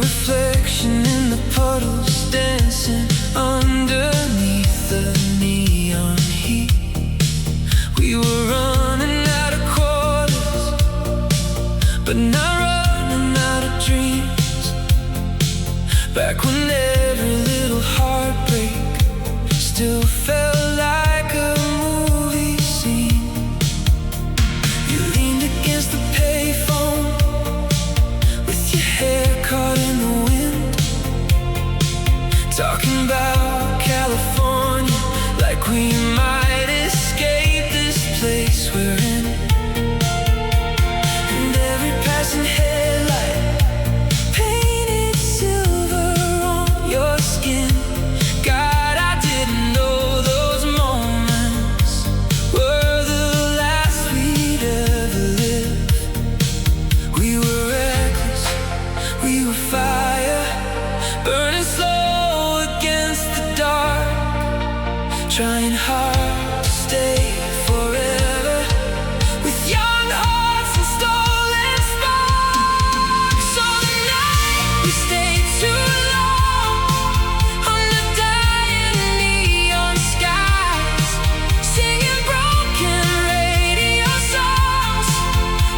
reflection in the puddles, dancing underneath the neon heat. We were running out of quarters, but not running out of dreams. Back when every little heartbreak still felt like a movie scene. You leaned against the payphone with your hair caught in the wind, talking about California like we might escape this place we're in. And every passing headlight painted silver on your skin. God, I didn't know those moments were the last we'd ever live. We were reckless, we were fire, burning slow against the dark, trying hard to stay forever with young hearts and stolen sparks. So the night we stayed too long under dying neon skies, singing broken radio songs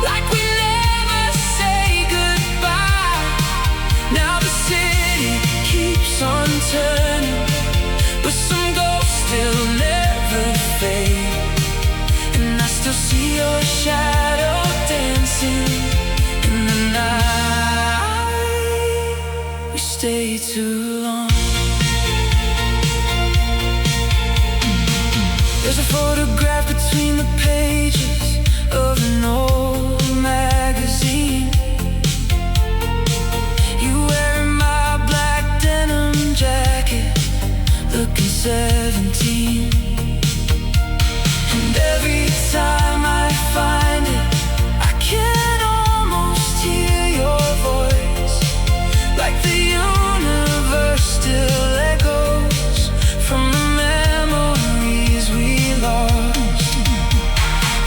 like we never say goodbye. Now the city keeps on turning, but some ghosts still never fade. And I still see your shadow dancing in the night. We stay too long. There's a photograph between the pages of an old magazine. You wearing my black denim jacket, looking 17. And every time I find it, I can almost hear your voice, like the universe still echoes from the memories we lost.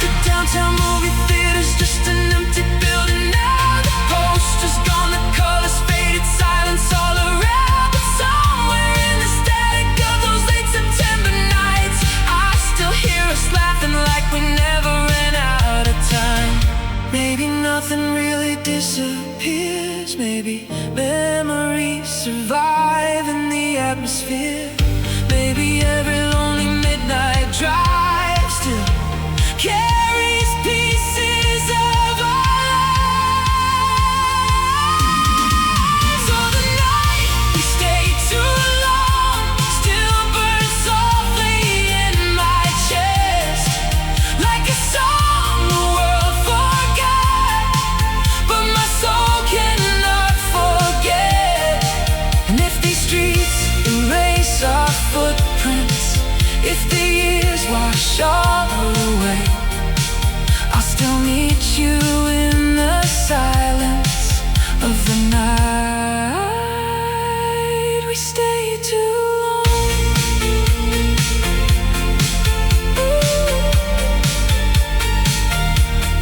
The downtown movie theater's just an empty building now. The posters gone, the colors faded, silence all around. But somewhere in the static of those late September nights, I still hear us laughing like we never ran out of time. Maybe nothing really disappears, maybe memories survive in the atmosphere. Maybe every lonely midnight drive still carries pieces of our lives. So the night we stayed too long still burns softly in my chest, like a song the world forgot, but my soul cannot forget. And if these streets erase our footprints, if the years wash all away, I'll still meet you in the silence of the night. We stay too long.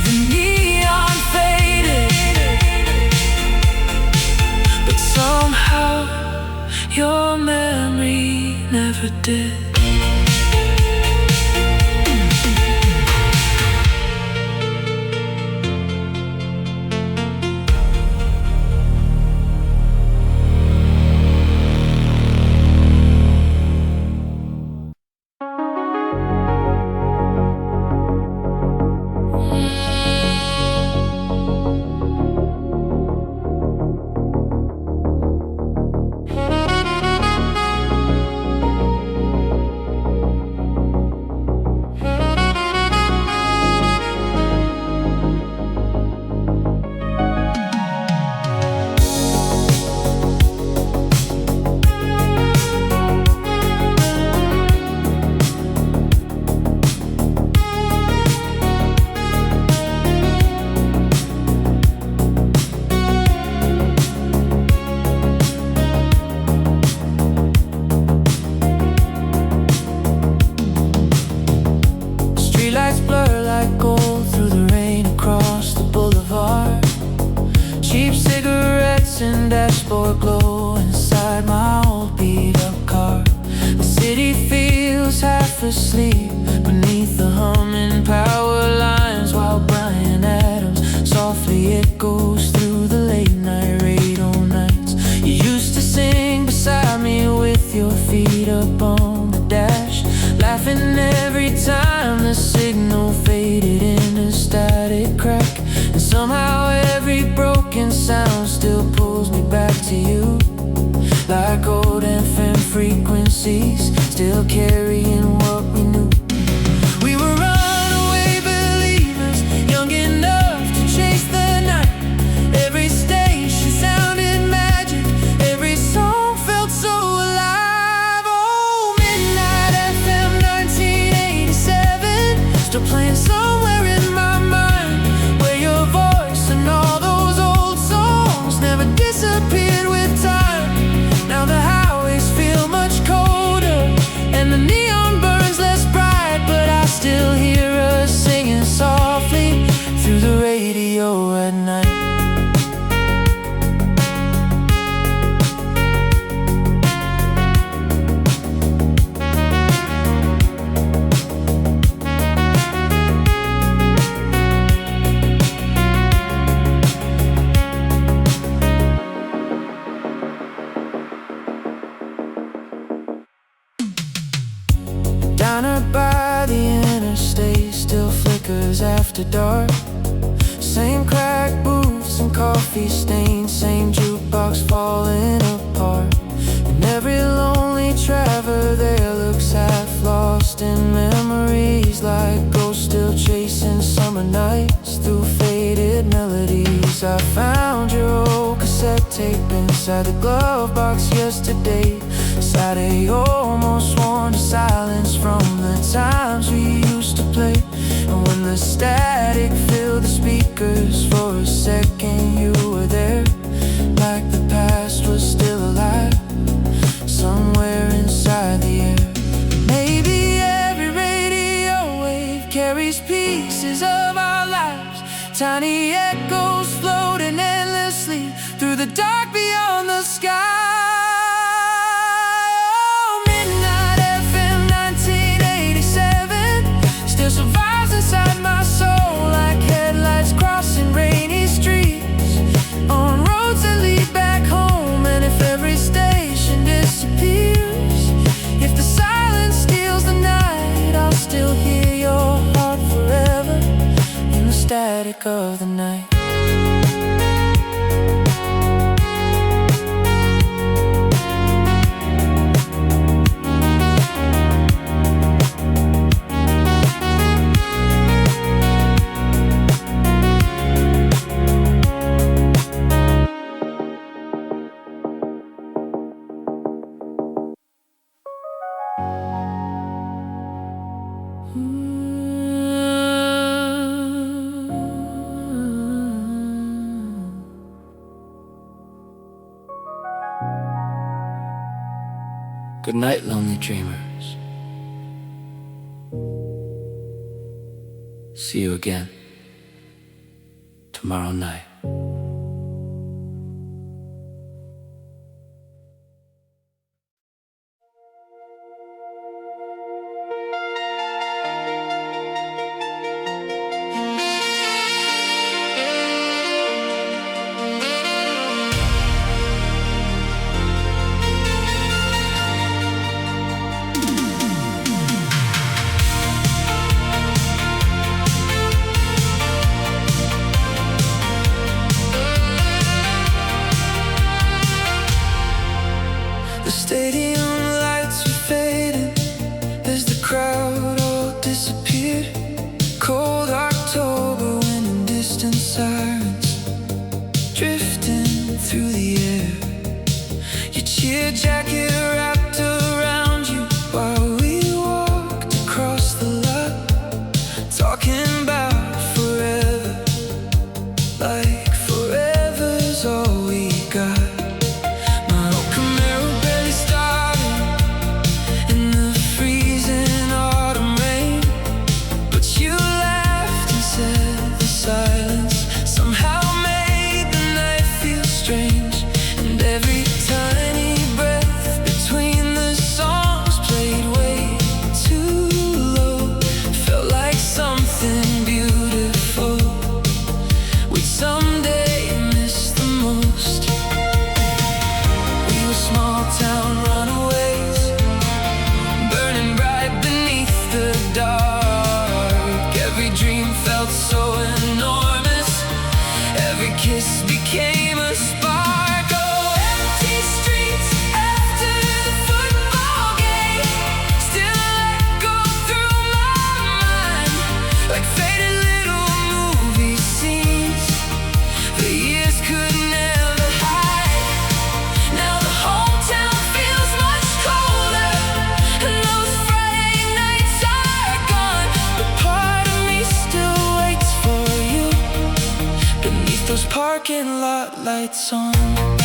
The neon faded, but somehow your memory never did. dashboard glow inside my old beat-up car. The city feels half asleep beneath the humming power lines, while Bryan Adams softly echoes through the late-night radio nights. You used to sing beside me with your feet up on the dash, laughing every time the signal faded in a static crack. And somehow every broken sound still pulls me back to you, like old FM frequencies still carrying what we knew. We were runaway believers, young enough to chase the night. Every station sounded magic, every song felt so alive. Oh, Midnight FM 1987, still playing somewhere in my mind, where your voice and all those old songs never disappeared with time. Now the highways feel much colder and the neon burns less bright, but I still hear us singing softly through the radio at night. Diner by the interstate still flickers after dark. Same cracked booths and coffee stains, same jukebox falling apart. And every lonely traveler there looks half lost in memories, like ghosts still chasing summer nights through faded melodies. I found your old cassette tape inside the glove box yesterday. Saturday almost worn to silence from the times we used to play. And when the static filled the speakers, for a second you were there, like the past was still alive somewhere inside the air. Maybe every radio wave carries pieces of our lives, tiny echoes floating endlessly through the dark beyond the sky. Survives inside my soul, like headlights crossing rainy streets, on roads that lead back home. And if every station disappears, if the silence steals the night, I'll still hear your heart forever in the static of the night. Good night, lonely dreamers. See you again tomorrow night. The stadium lights were fading as the crowd all disappeared. Cold October wind and distant sirens drifting through the air. Your cheer jacket wrapped around you while we walked across the lot, talking about forever, like forever's all we got. Somehow made the night feel strange, and every parking lot lights on.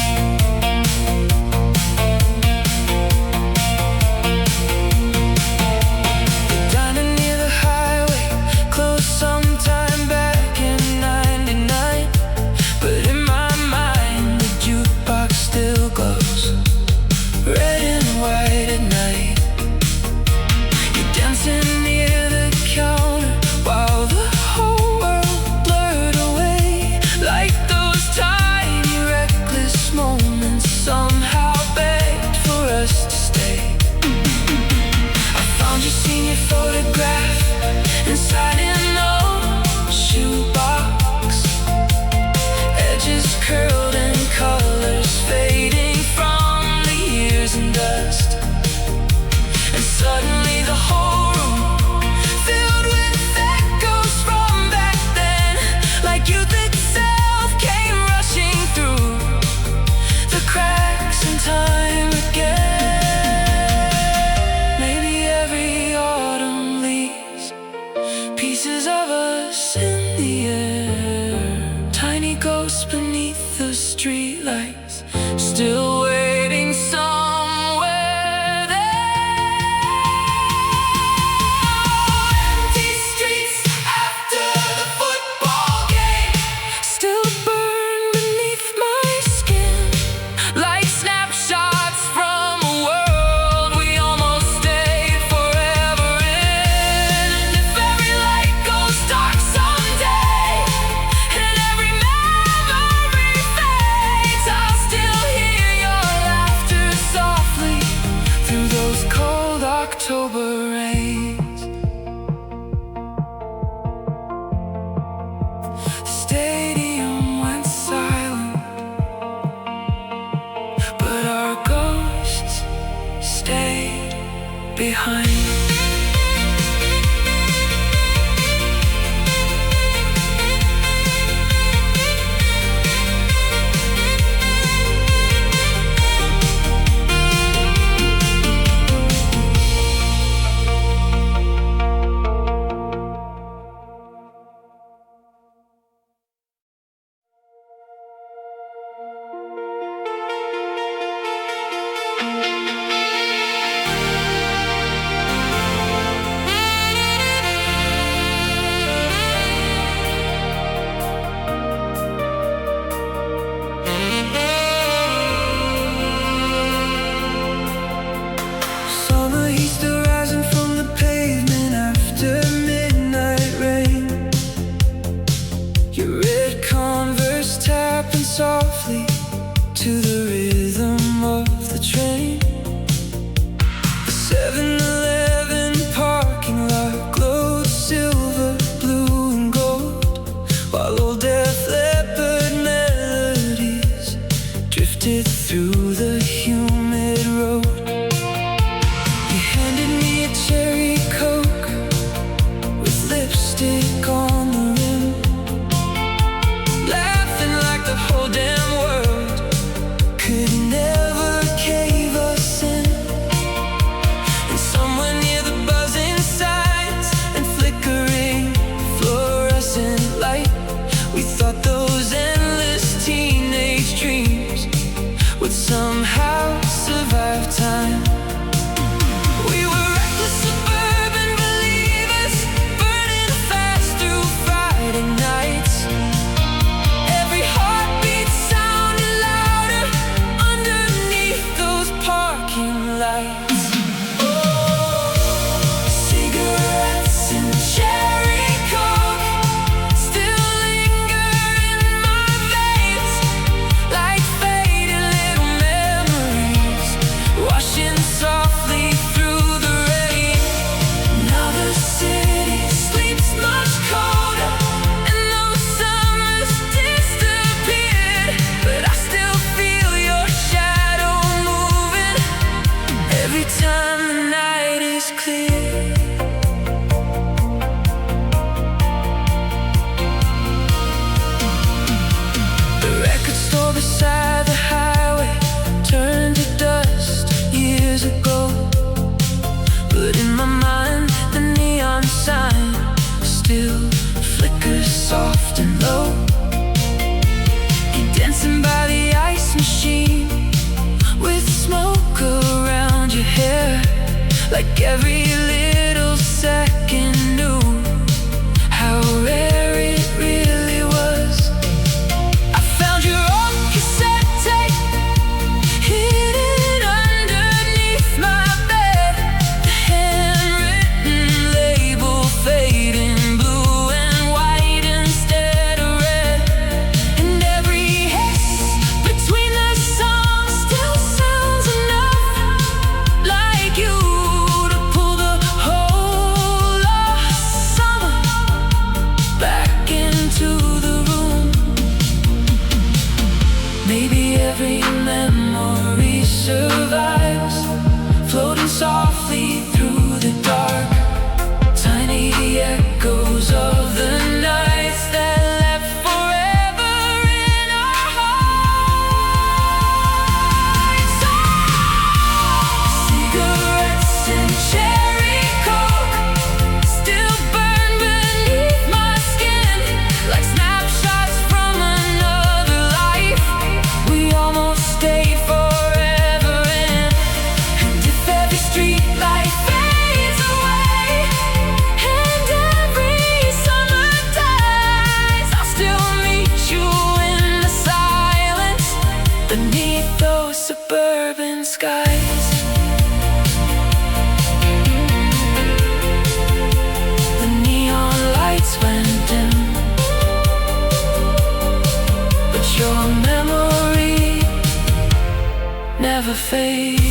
Washing like every little second knew how rare it really was. I found your old cassette tape hidden underneath my bed. The handwritten label fading blue and white instead of red. And every hiss between the songs still sounds enough like you to pull the whole lost summer back into the room. Maybe every memory survives, floating softly through the dark. Tiny echoes of the nights that left forever in our hearts. Cigarettes and cherry coke still burn beneath my skin, like snapshots from another life we almost stayed forever in. And if every street light fades away and every summer dies, I'll still meet you in the silence beneath those suburban skies. The neon lights went dim, but your memory never faded.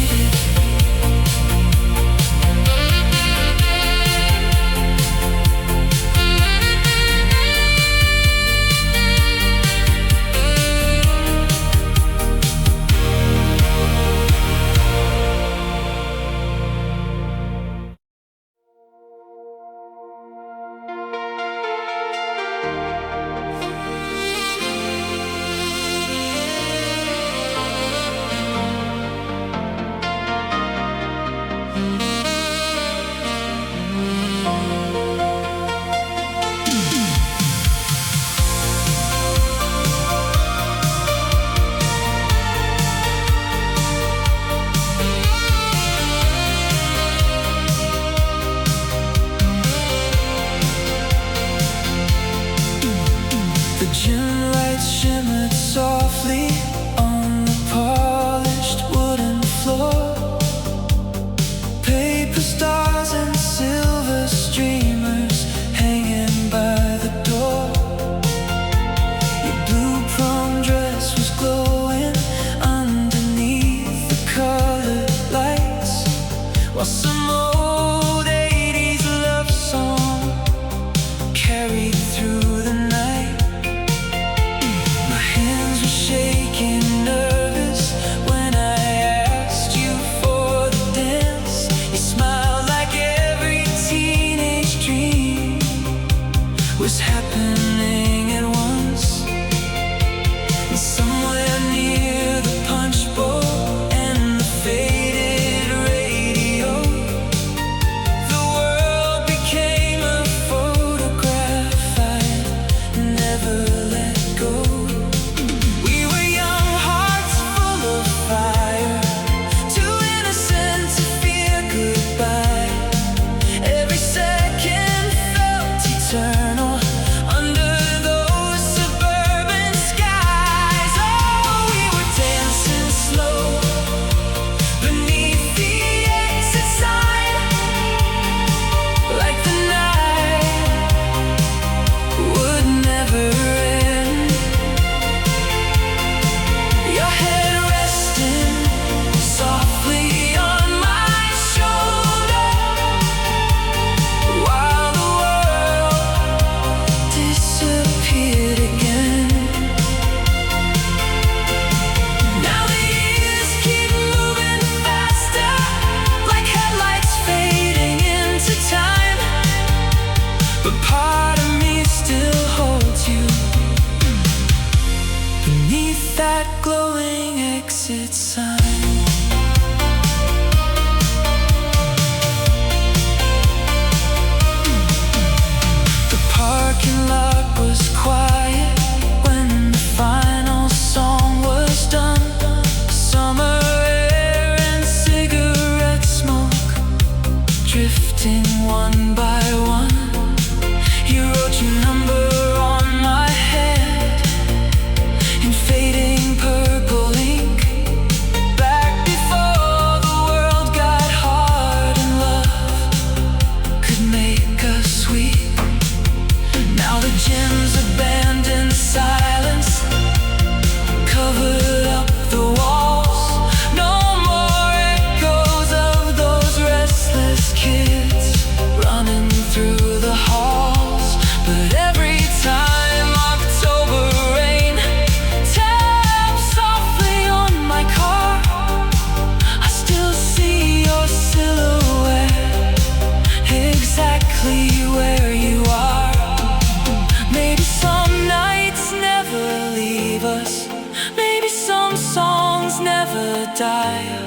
fire.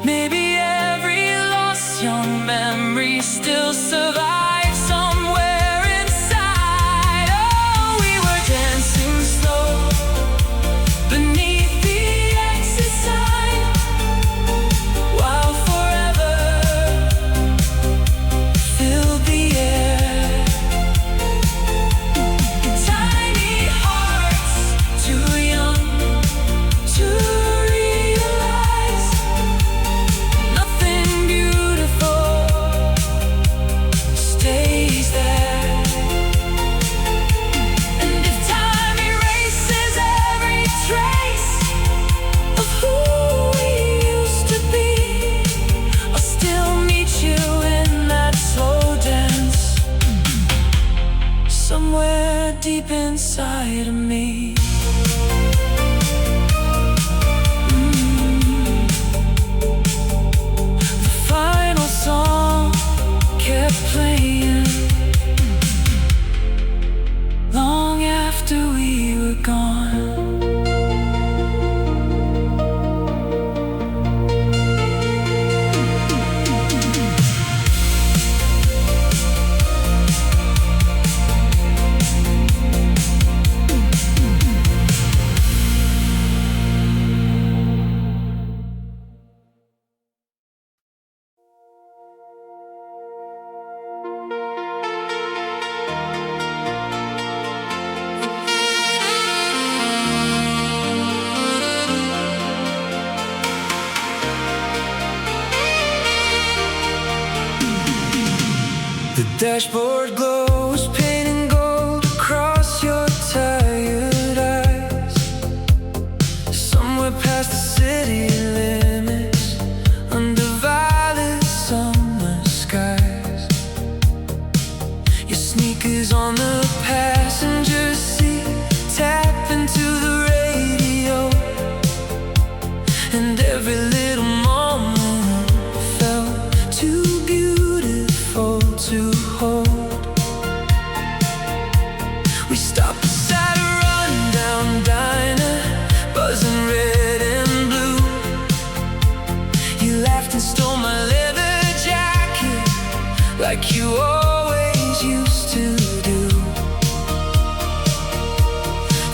Maybe every lost young memory still survives somewhere inside. Oh, we were dancing slow beneath the exit sign, while forever filled the air. Tiny hearts, too young to realize nothing beautiful stays there. And if time erases every trace of who we used to be, I'll still meet you in that slow dance, somewhere deep inside of me. The final song kept playing long after we were gone. The dashboard glows, painting gold across your tired eyes. Somewhere past the city limits, under violet summer skies. Your sneakers on the passenger seat, tap into the radio, and every little moment felt too beautiful to hold. We stopped beside a rundown diner, buzzing red and blue. You laughed and stole my leather jacket, like you always used to do.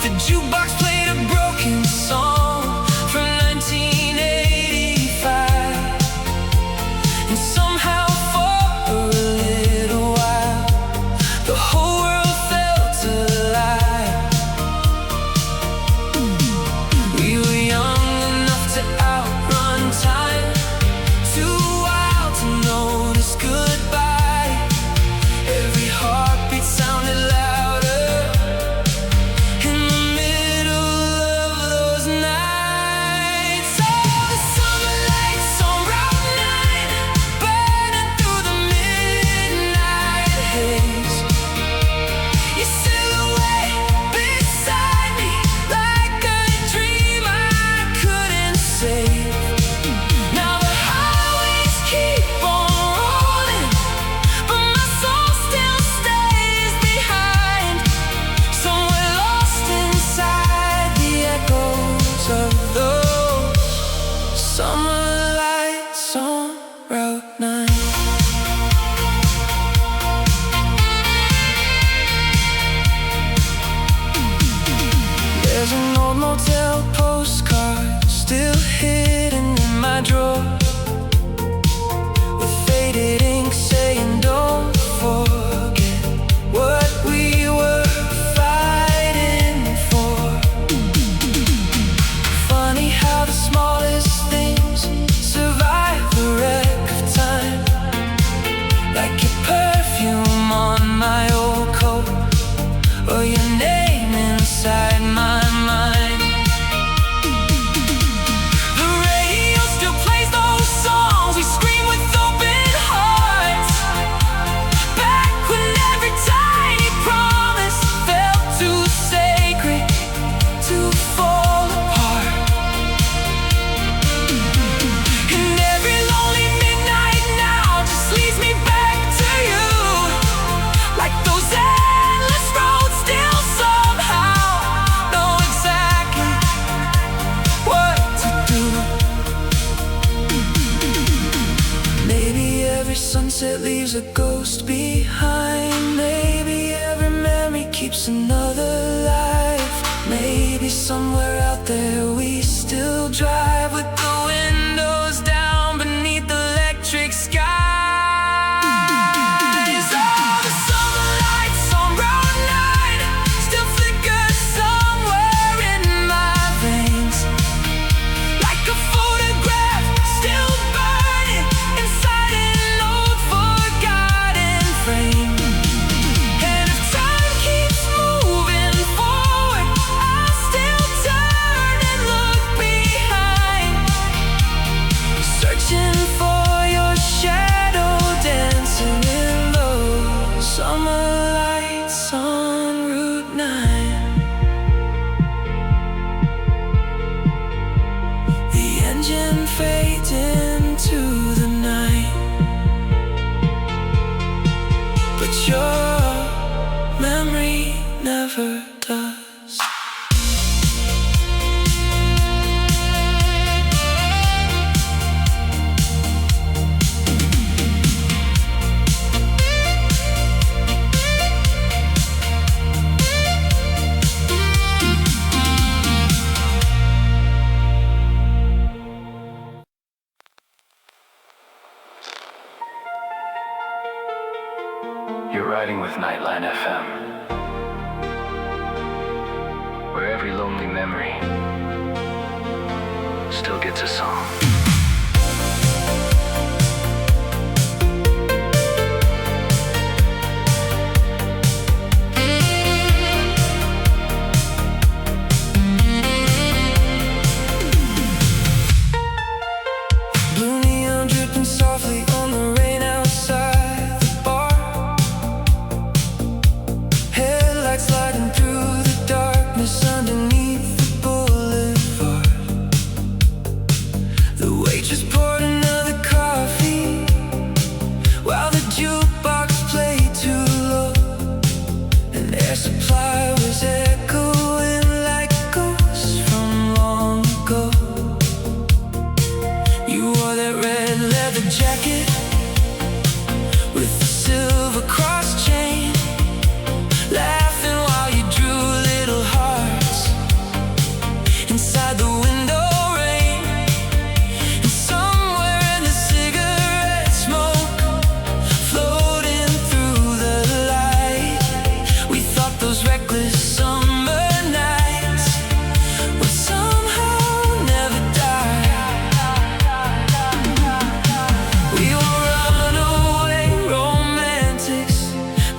The jukebox played a broken song from 1985, and somehow for a little while the whole world felt alive. We were young enough to outrun time, too wild to notice goodbye. Every heartbeat sounded louder in the middle of those nights. Oh, the summer lights on Route 9, burning through the midnight haze. Your silhouette beside me, like a dream I couldn't save. Now the highways keep on rolling, but my soul still stays behind, somewhere lost inside the echoes of those summer lights on Route 9. There's an old motel postcard still hidden in my drawer, with faded ink saying don't forget what we were fighting for. Funny how the smallest things sunset leaves a ghost behind. Maybe every memory keeps another life. Maybe somewhere out there we still drive with the windows down beneath the electric skies. Oh, the summer lights on Route 9 still flicker somewhere in my veins, like a photograph still burning inside an old forgotten frame. And if time keeps moving forward, I'll still turn and look behind, searching for your shadow dancing in those summer lights on Route 9. The engine fades into the night, but your memory never does. You're riding with Nightline FM, where every lonely memory still gets a song. Blue neon dripping softly on the rain outside the bar. Headlights sliding through the darkness underneath the boulevard. The waitress poured another coffee while the jukebox played too low, and air supply was echoing like ghosts from long ago. You wore that red leather jacket with the silver cross chain, laughing while you drew little hearts inside the window rain. And somewhere in the cigarette smoke floating through the light, we thought those reckless summer nights would somehow never die. We were runaway romantics,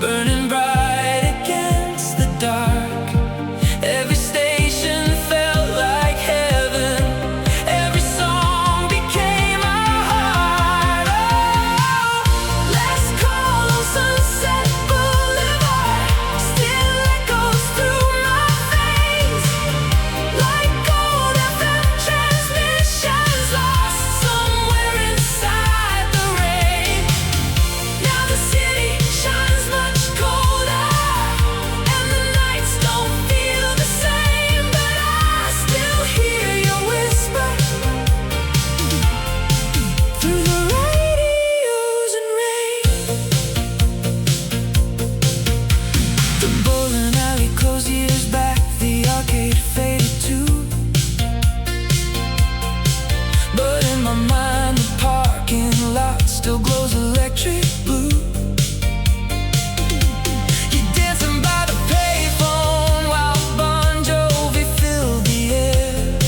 burning bright against the dark. Every station felt like heaven, every song became a heart. Oh, let's call on Sunset Boulevard, still echoes through my veins, like gold FM transmissions lost somewhere inside the rain. Now the city shines much colder, and the nights don't feel the same, but I still hear your whisper through the radios and rain. The bowling alley closed years back, the arcade faded too, but in my mind the parking lot still glows electric blue. You're dancing by the payphone while Bon Jovi filled the air,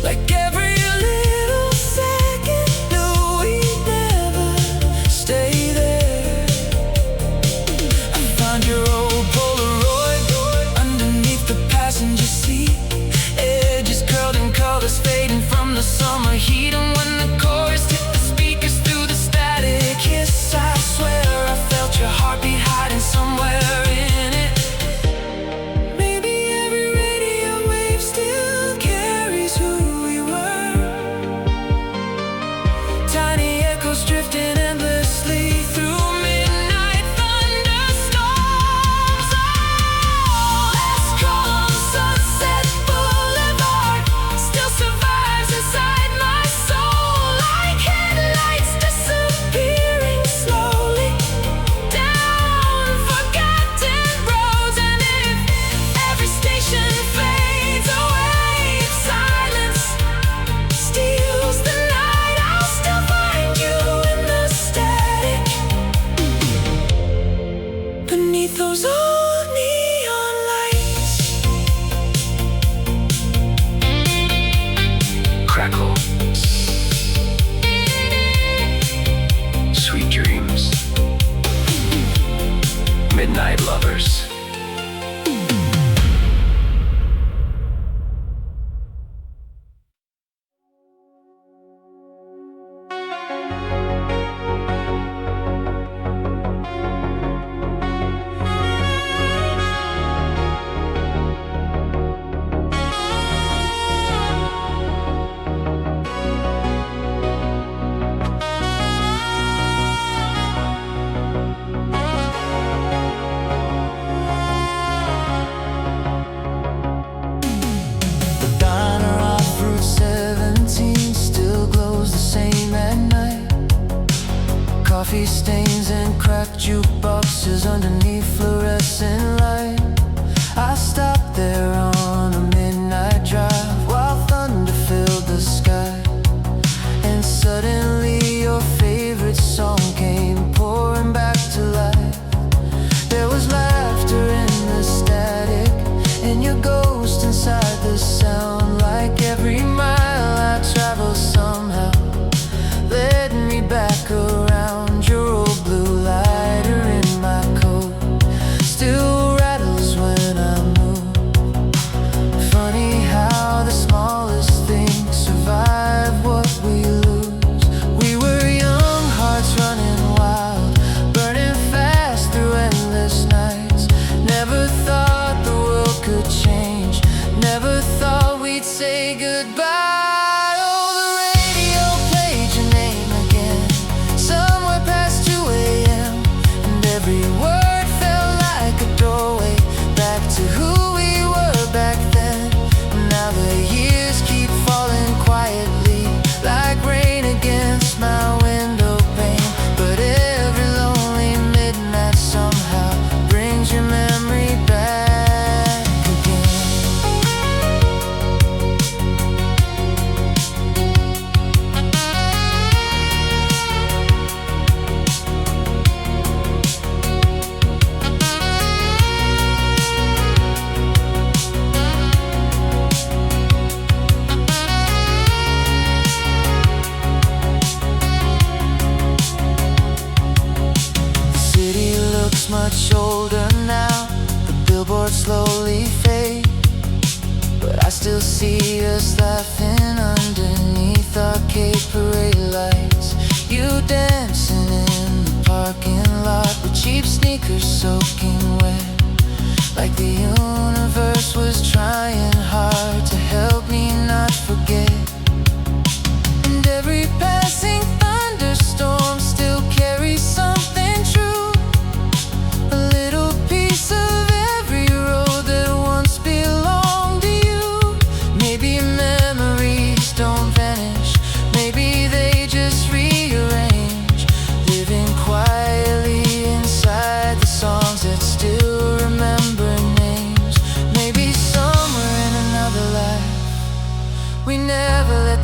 like every little second knew we'd never stay there. I found your old Polaroid underneath the passenger seat, edges curled and colors fading from the summer heat. And when the chorus hit the speakers through the static hiss, I swear I felt your heartbeat hiding somewhere in it. Maybe every radio wave still carries who we were, tiny echoes drifting endlessly through midnight thunderstorms. Oh, let's call on Sunset Boulevard, still survives inside my soul. coffee stains and cracked jukeboxes underneath fluorescent light. I stopped there on a midnight drive while thunder filled the sky. And suddenly your favorite song came pouring back to life. There was laughter in the static and your ghost inside the sound. Like every mile I travel somehow led me back around. Your old blue lighter in my coat still rattles when I move. Funny how the smallest things survive what we lose. We were young, hearts running wild, burning fast through endless nights. Never thought the world could change, never thought we'd say goodbye. Much older now, the billboards slowly fade, but I still see us laughing underneath arcade parade lights. You dancing in the parking lot with cheap sneakers soaking wet, like the universe was trying hard to help me not forget. And every passing thunderstorm still carries something true.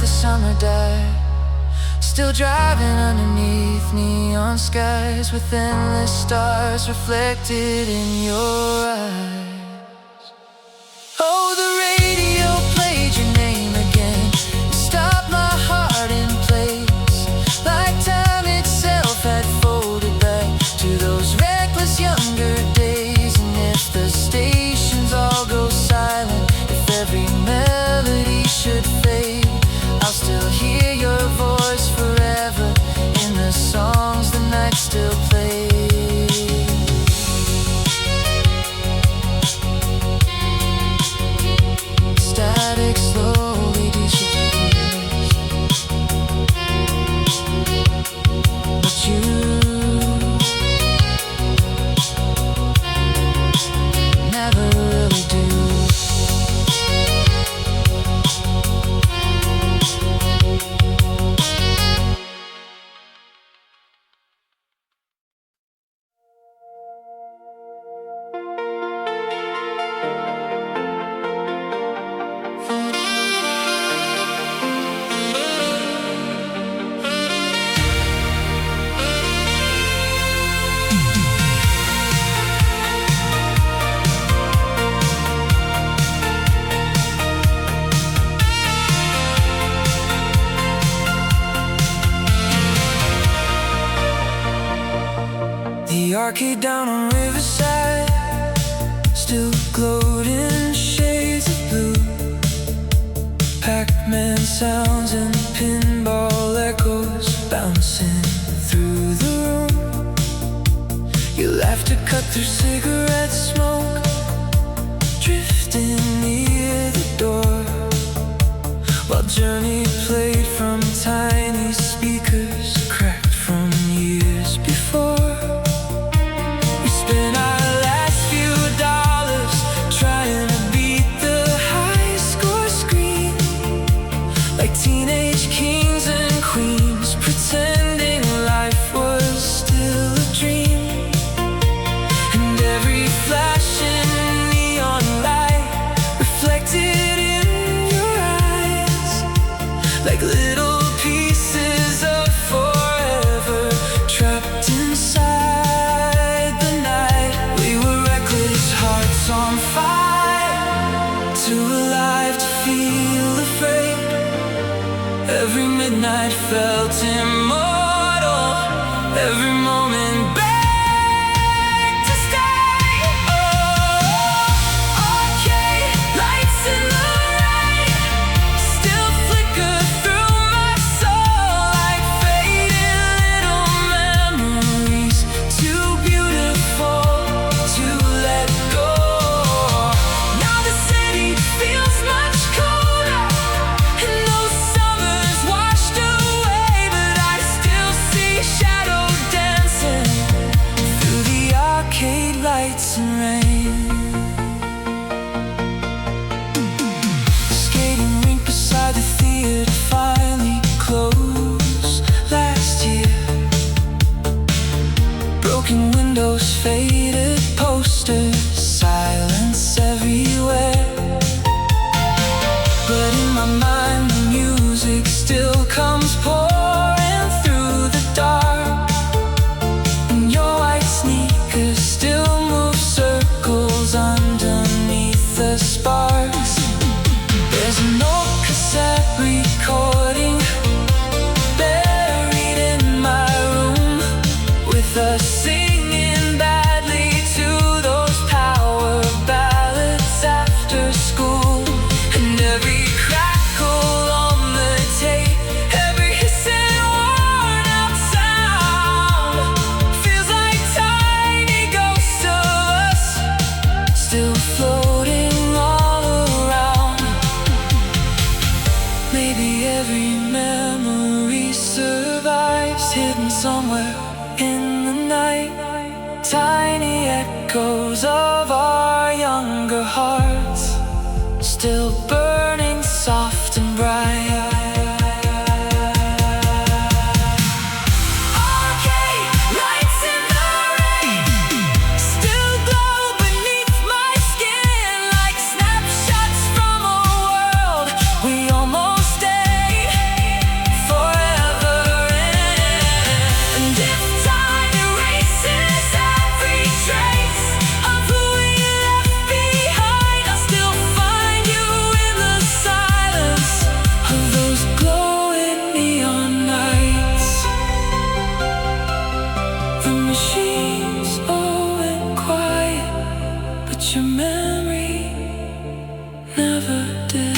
Summer died, still driving underneath neon skies with endless stars reflected in your eyes. Oh, the radio played your name again, it stopped my heart in place, like time itself had folded back to those reckless younger days. And if the stations all go silent, if every melody should fade, I'll still hear your voice forever in the songs the night still plays. Static slowly disappears, but you never really do. The arcade down on Riverside still glowed in shades of blue. Pac-Man sounds and pinball echoes bouncing through the room. Your laughter cut through cigarette smoke, drifting near the door, while Journey played from tiny speakers cracked from years before. Spend our last few dollars trying to beat the high score screen, like teenage kings and queens, pretending life was night felt immortal. Every moment begged to stay. Oh, arcade lights in the rain still flicker through my soul like faded little memories, too beautiful to let go. Now the city feels much colder, and those summers washed away, but I still see shadow dancing through the arcade lights and rain. The skating rink beside the theater finally closed last year. Broken windows, faded posters, silence everywhere. But in my mind the music still comes pouring through the dark, and your white sneakers still move circles underneath the sparks. There's an old cassette recording buried in my room, with us singing badly to those power ballads after school. And every crackle on the tape, every hissing worn out sound feels like tiny ghosts of us still floating all around. Maybe every memory survives, hidden somewhere in the night. Tiny echoes of our younger hearts still burning soft and bright. Arcade lights in the rain still glow beneath my skin like snapshots from a world we almost stayed forever in. And if time erases every trace of who we left behind, I'll still find you in the silence of those glowing neon nights. The machine's old and quiet, but your memory never did.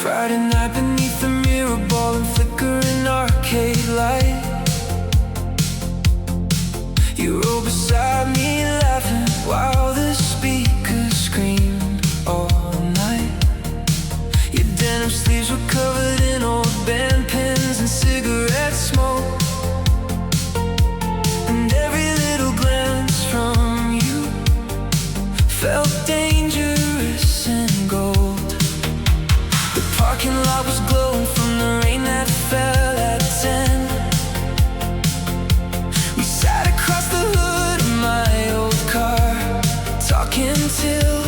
Friday night beneath the mirror ball and flickering arcade light. You roll beside me laughing while the speakers screamed all night. Your denim sleeves were covered in old band pens and cigarette smoke, and every little glance from you felt dangerous and gold. The parking lot was glowing from the rain that fell at 10. We sat across the hood of my old car, talking till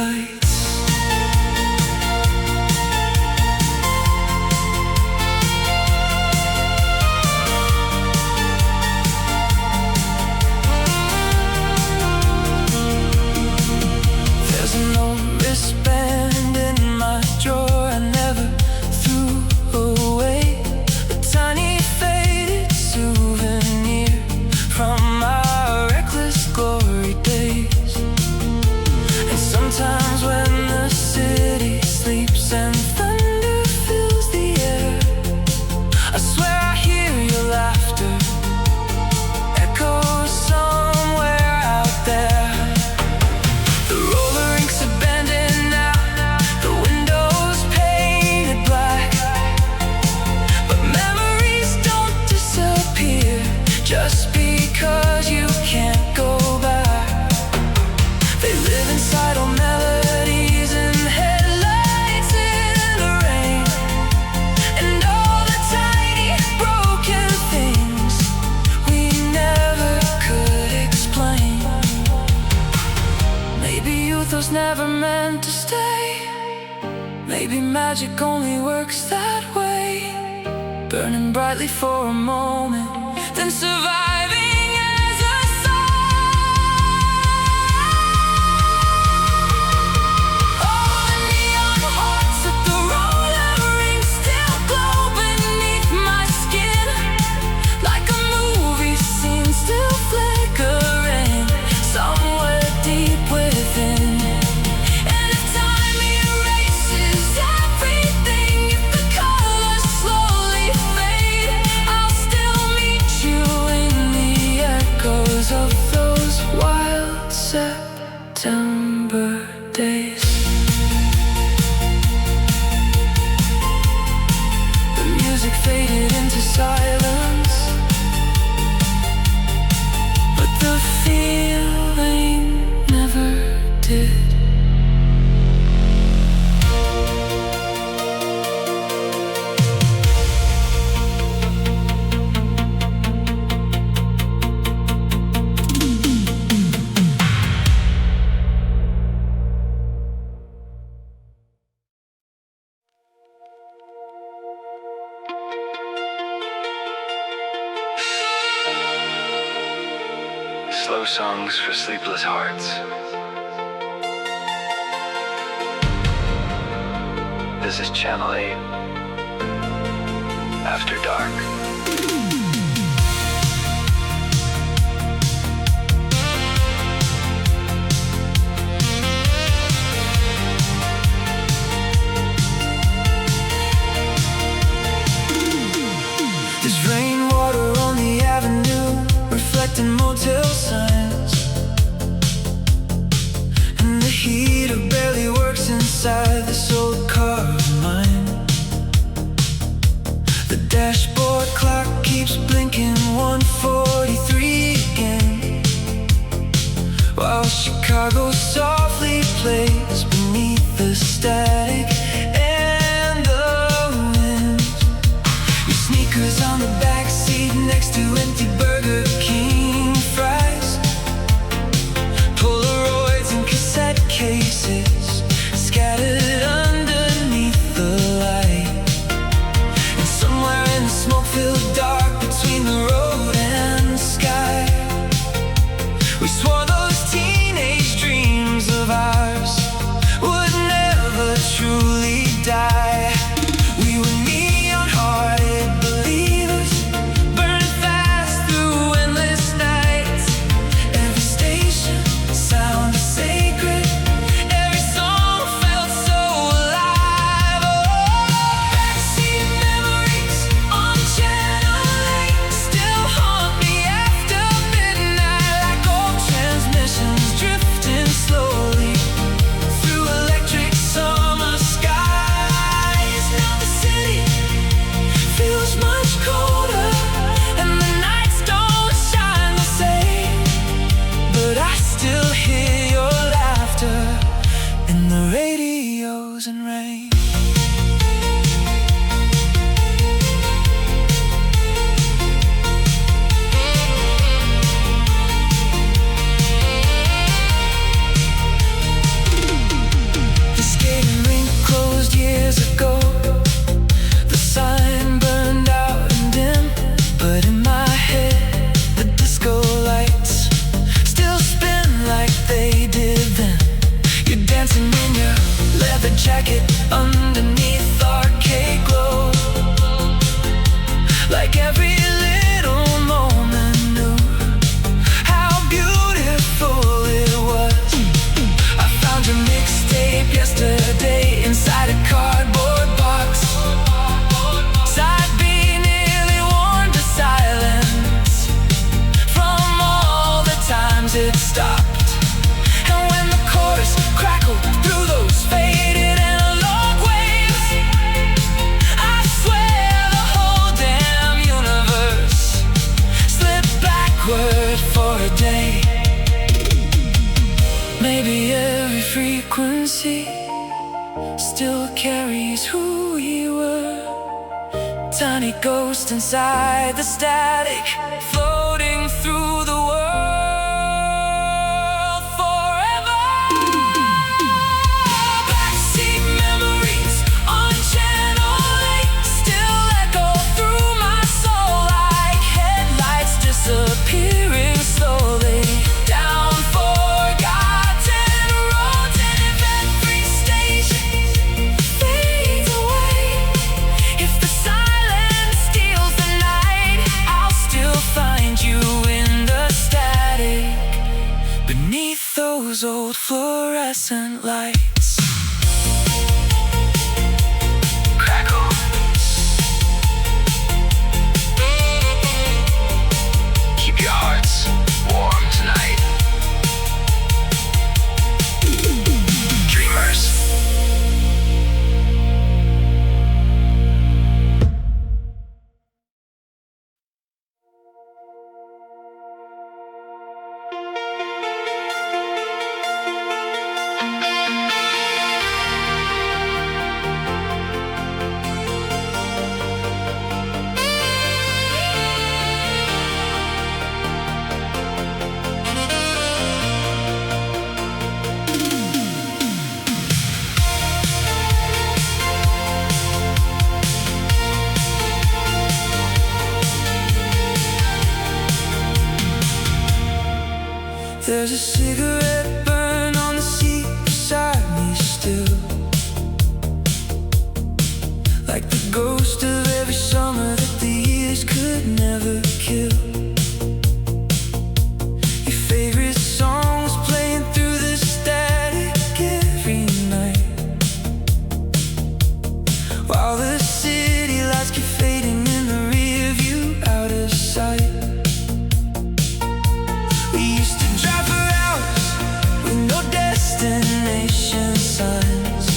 lights. There's an old wristband in my drawer I never threw away, a tiny faded souvenir from our reckless glory days. And sometimes when the city sleeps and thunder fills the air, I swear I hear your laughter echo somewhere out there. The roller rinks abandoned now, the windows painted black, but memories don't disappear just because you can't go back. They live inside old melodies and headlights in the rain, and all the tiny broken things we never could explain. Maybe youth was never meant to stay. Maybe magic only works that way. Burning brightly for a moment, then surviving as a song. All the neon hearts at the roller rink still glow beneath my skin, like a movie scene still flickering somewhere deep within. And if time erases everything, if the colors slowly fade, I'll still meet you in the echoes of those wild September days. The music faded into silence, but the feeling never did. Slow songs for sleepless hearts. This is Channel 8. After Dark. There's rainwater on the avenue, reflecting motel signs, and the heater barely works inside this old car of mine. The dashboard clock keeps blinking 1:43 again, while Chicago softly plays beneath the static and the wind. Your sneakers on the back seat next to empty Burger King fries, Polaroids and cassette cases scattered underneath the light. And somewhere in the smoke-filled dark between the road and the sky, we swore those teenage dreams of ours would never truly die. We were neon-hearted believers, burning fast through endless nights. Every station sounded sacred, every song felt so alive. Oh, backseat memories on Channel 8 still haunt me after midnight, like old transmissions drifting slowly through electric summer skies. Now the city feels much colder, and the nights don't shine the same, but I still hear your laughter in the radios and rain. empty still carries who we were. Tiny ghost inside the static, floating through the world forever. Backseat memories on Channel 8 still echo through my soul like headlights disappearing slowly down forgotten roads. And if every station fades away, if the silence steals the night, I'll still find you in the static beneath those old fluorescent lights. Crackle. Keep your hearts warm tonight. Dreamers. There's a cigarette burn on the seat beside me still, like the ghost of every summer that the years could never kill. Your favorite songs playing through the static every night, while the city lights keep fading in the rear view out of sight. We used to drive for hours with no destination signs,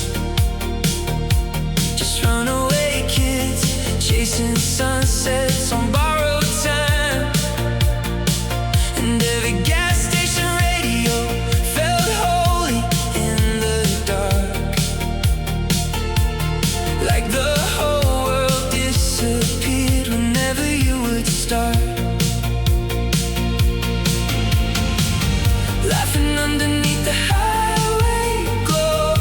just runaway kids chasing sunsets on borrowed time. And every gas station radio felt holy in the dark, like the whole world disappeared whenever you would start. Laughing underneath the highway glow,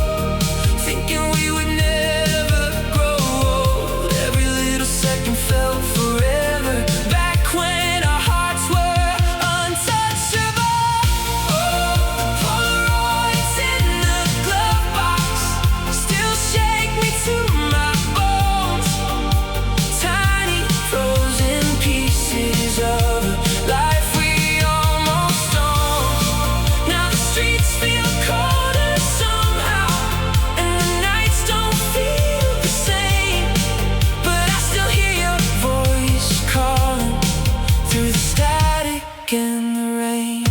thinking we would never grow old. Every little second felt forever, back when our hearts were untouchable. Oh, Polaroids in the glove box still shake me to my bones. Tiny frozen pieces of a life we almost owned. Now the streets feel colder somehow, and the nights don't feel the same. But I still hear your voice calling through the static and the rain.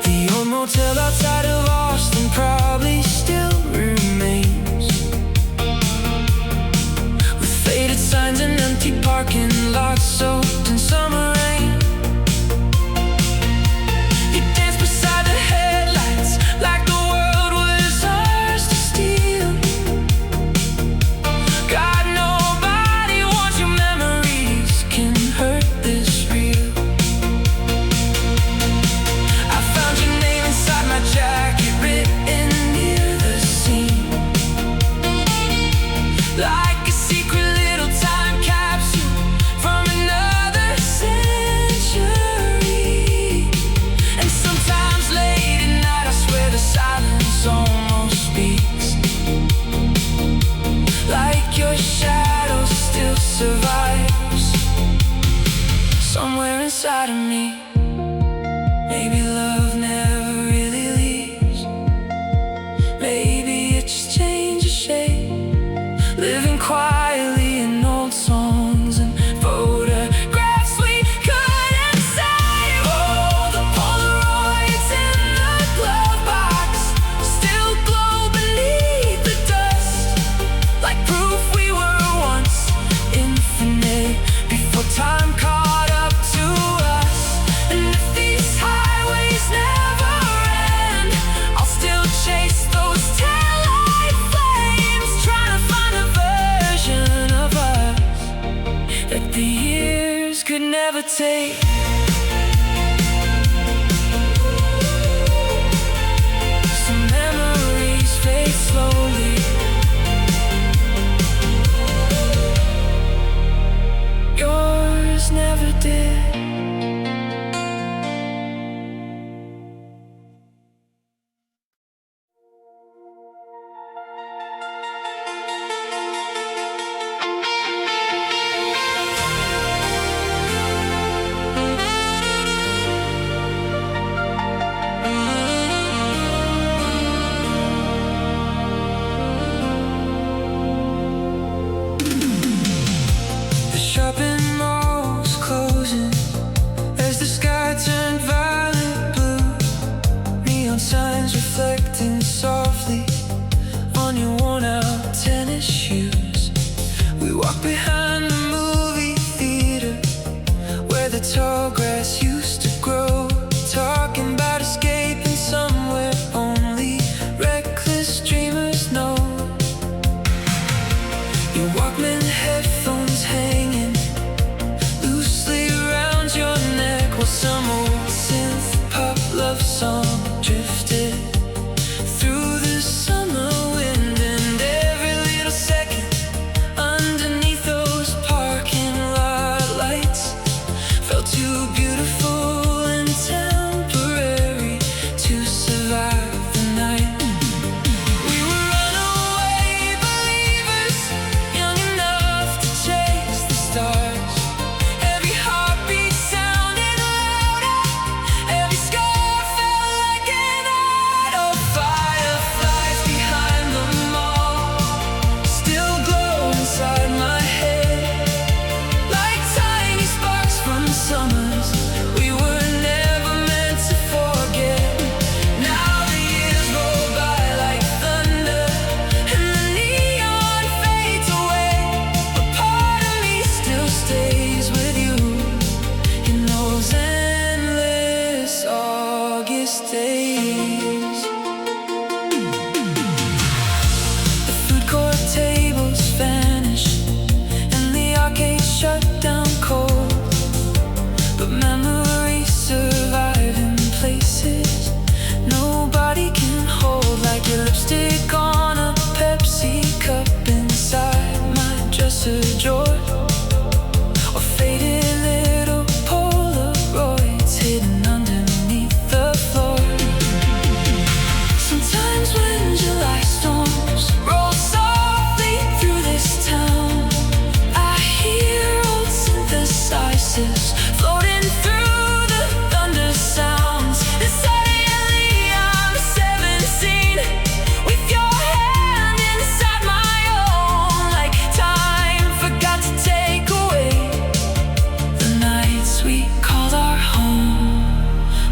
The old motel outside of Austin probably still remains, with faded signs and empty parking lots soaked in summer rain. You dance beside the headlights like the world was ours to steal. God, nobody wants your memories can hurt this real. I found your name inside my jacket, written near the seam, like a secret little time capsule from another century. And sometimes late at night I swear the silence almost speaks, like your shadow still survives somewhere inside of me. Maybe love never really leaves, maybe it just changes shape, living quietly in old songs and photographs we couldn't save. Oh, the Polaroids in the glove box still glow beneath the dust, like proof we were once infinite before time caught up to us. never take. Some memories fade slowly. Yours never did. Shopping malls closing as the sky turned violet blue. Neon signs reflecting softly on your worn-out tennis shoes. We walk behind the movie theater where the tall grass used to grow, talking about escaping somewhere only reckless dreamers know. Your Walkman headphones hanging loosely around your neck, while some old synth-pop love song drifted through the summer wind. And every little second underneath those parking lot lights felt too beautiful and temporary to survive the night. We were runaway believers, young enough to chase the stars. Every heartbeat sounded louder, every scar felt like an idol. Fireflies behind the mall still glow inside my head, like tiny sparks from summers we were never meant to forget. Now the years roll by like thunder, and the neon fades away, but part of me still stays with you in those endless August days. The food court tables vanished and the arcade shut down cold, but memories survive in places nobody can hold, like your lipstick on a Pepsi cup inside my dresser drawer, or faded little Polaroids hidden underneath the floor. Sometimes when July storms roll softly through this town, I hear old synthesizers floating through the thunder sounds. And suddenly I'm 17 with your hand inside my own, like time forgot to take away the nights we called our home.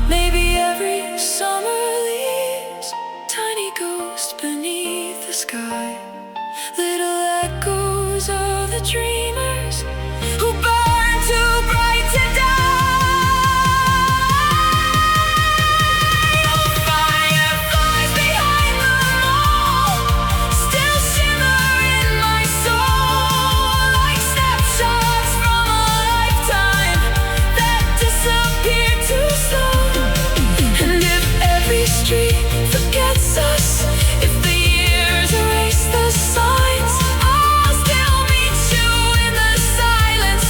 Maybe every summer leaves tiny ghosts beneath the sky, little echoes of the dreamers who burn too bright to die. Fireflies behind the mall still shimmer in my soul, like snapshots from a lifetime that disappeared too slow. And if every street forgets us, if the years erase the signs, I'll still meet you in the silence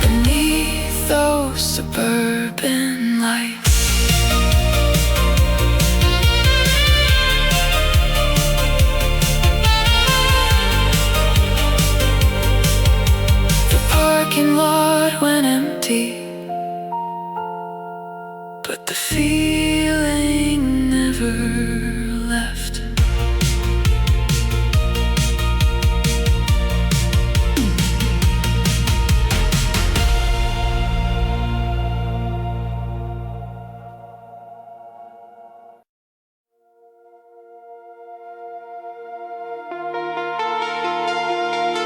beneath those suburban lights. The parking lot went empty, but the feeling